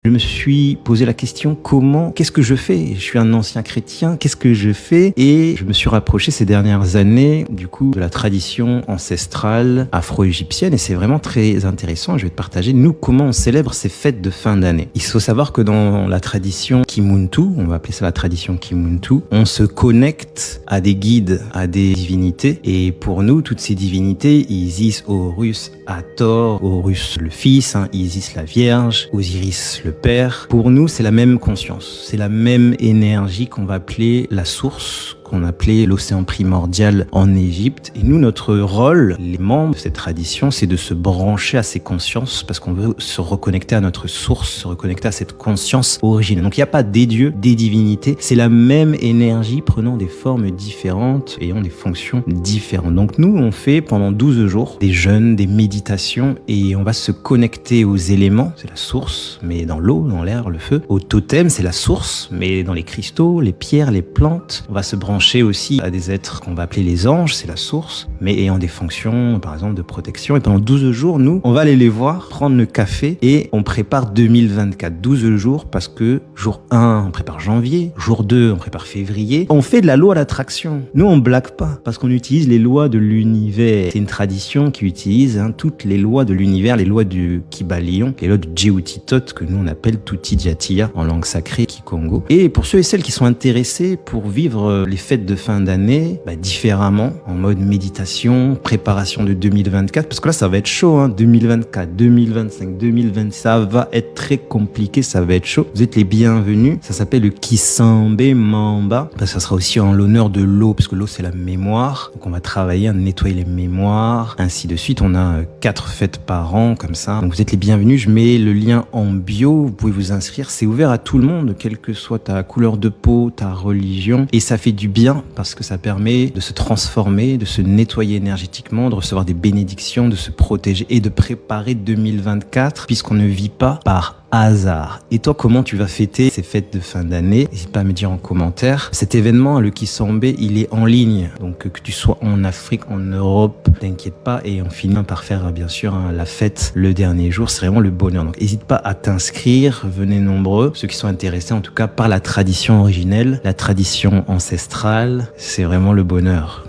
Je me suis posé la question, qu'est-ce que je fais? Je suis un ancien chrétien, qu'est-ce que je fais? Et je me suis rapproché ces dernières années, du coup, de la tradition ancestrale afro-égyptienne, et c'est vraiment très intéressant. Je vais te partager, nous, comment on célèbre ces fêtes de fin d'année. Il faut savoir que dans la tradition Kimuntu, on va appeler ça la tradition Kimuntu, on se connecte à des guides, à des divinités, et pour nous, toutes ces divinités, Isis, Horus, Hathor, Horus le Fils, Isis la Vierge, Osiris le Père. Pour nous, c'est la même conscience, c'est la même énergie qu'on va appeler la source, qu'on appelait l'océan primordial en Égypte. Et nous, notre rôle, les membres de cette tradition, c'est de se brancher à ces consciences parce qu'on veut se reconnecter à notre source, se reconnecter à cette conscience originelle. Donc il n'y a pas des dieux, des divinités, c'est la même énergie prenant des formes différentes, ayant des fonctions différentes. Donc nous, on fait pendant 12 jours des jeûnes, des méditations et on va se connecter aux éléments, c'est la source, mais dans l'eau, dans l'air, le feu. Au totem, c'est la source, mais dans les cristaux, les pierres, les plantes. On va se brancher aussi à des êtres qu'on va appeler les anges, c'est la source, mais ayant des fonctions, par exemple, de protection. Et pendant 12 jours, nous, on va aller les voir, prendre le café et on prépare 2024. 12 jours parce que jour 1, on prépare janvier, jour 2, on prépare février. On fait de la loi d'attraction. Nous, on blague pas parce qu'on utilise les lois de l'univers. C'est une tradition qui utilise toutes les lois de l'univers, les lois du Kybalion, les lois du Djéoutitot que nous, on appelle Tuti Djatia en langue sacrée Kikongo. Et pour ceux et celles qui sont intéressés pour vivre les fêtes de fin d'année différemment, en mode méditation, préparation de 2024, parce que là ça va être chaud, 2024, 2025, 2026, ça va être très compliqué, ça va être chaud. Vous êtes les bienvenus, ça s'appelle le Kisambe Mamba, parce que ça sera aussi en l'honneur de l'eau, parce que l'eau c'est la mémoire, donc on va travailler à nettoyer les mémoires, ainsi de suite. On a 4 fêtes par an, comme ça, donc vous êtes les bienvenus. Je mets le lien en bio, vous pouvez vous inscrire, c'est ouvert à tout le monde, quelle que soit ta couleur de peau, ta religion, et ça fait du bien parce que ça permet de se transformer, de se nettoyer énergétiquement, de recevoir des bénédictions, de se protéger et de préparer 2024 puisqu'on ne vit pas par hasard. Et toi, comment tu vas fêter ces fêtes de fin d'année? N'hésite pas à me dire en commentaire. Cet événement, le Kisambe, il est en ligne. Donc que tu sois en Afrique, en Europe, t'inquiète pas. Et on finit par faire bien sûr la fête le dernier jour. C'est vraiment le bonheur. Donc n'hésite pas à t'inscrire. Venez nombreux. Ceux qui sont intéressés en tout cas par la tradition originelle, la tradition ancestrale, c'est vraiment le bonheur.